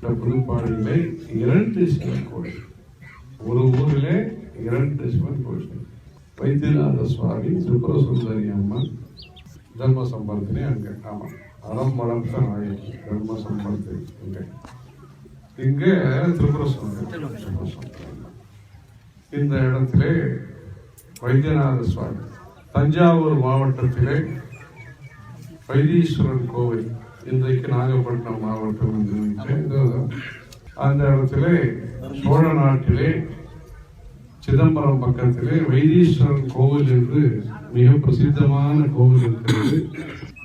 புதுப்பாடியிலே 2 சிவன் கோயில், ஒரு ஊரிலே 2 சிவன் கோயில். வைத்தியநாத சுவாமி, சுந்தரி அம்மன், தர்ம சம்பளத்திலே அங்கே. ஆமாம், அறம் வளர்த்த நாயகி தர்ம சம்பளத்தில் இங்கே. இங்கே திரிபுர சுந்தரி. இந்த இடத்திலே வைத்தியநாத சுவாமி. தஞ்சாவூர் மாவட்டத்திலே வைத்தீஸ்வரன் கோவில், இன்றைக்கு நாகப்பட்டினம் மாவட்டம் என்று அந்த இடத்திலே சோழ நாட்டிலே சிதம்பரம் பக்கத்திலே வைத்தீஸ்வரன் கோவில் என்று மிக பிரசித்தமான கோவில் இருக்கிறது.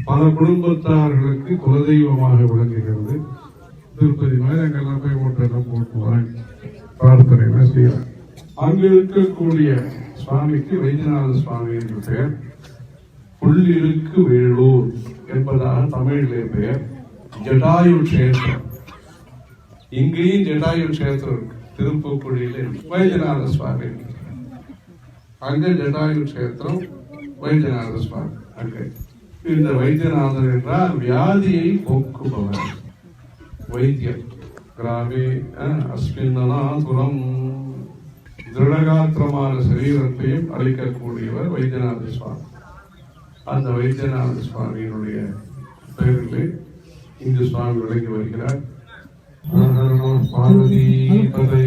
பல குடும்பத்தார்களுக்கு குலதெய்வமாக விளங்குகிறது. திருப்பதி மாதிரி அங்கெல்லாம் போய் ஓட்டெல்லாம் போட்டுவாங்க, பிரார்த்தனை செய்யலாம். அங்கு இருக்கக்கூடிய சுவாமிக்கு வைத்தியநாத சுவாமி என்று பெயர். புள்ளிருக்கு வேலூர் என்பதாக தமிழிலே பெயர். ஜடாயு கஷேத்திரம், இங்கேயும் ஜடாயு கஷேத்திரம் இருக்கு. திருப்புக்குழியிலே வைத்தியநாத சுவாமி, அங்கே ஜடாயு கஷேத்திரம், வைத்தியநாத சுவாமி அங்கே. இந்த வைத்தியநாதன் என்றால் வியாதியை போக்குபவர், வைத்தியர். கிராமே அஸ்மின்னநாதுரம், திருடகாத்திரமான சரீரத்தையும் அளிக்கக்கூடியவர் வைத்தியநாத சுவாமி. அந்த வைத்தியநாத சுவாமியினுடைய பெயரிலே இந்து சுவாமி விளங்கி வருகிறார். பார்வதி பதே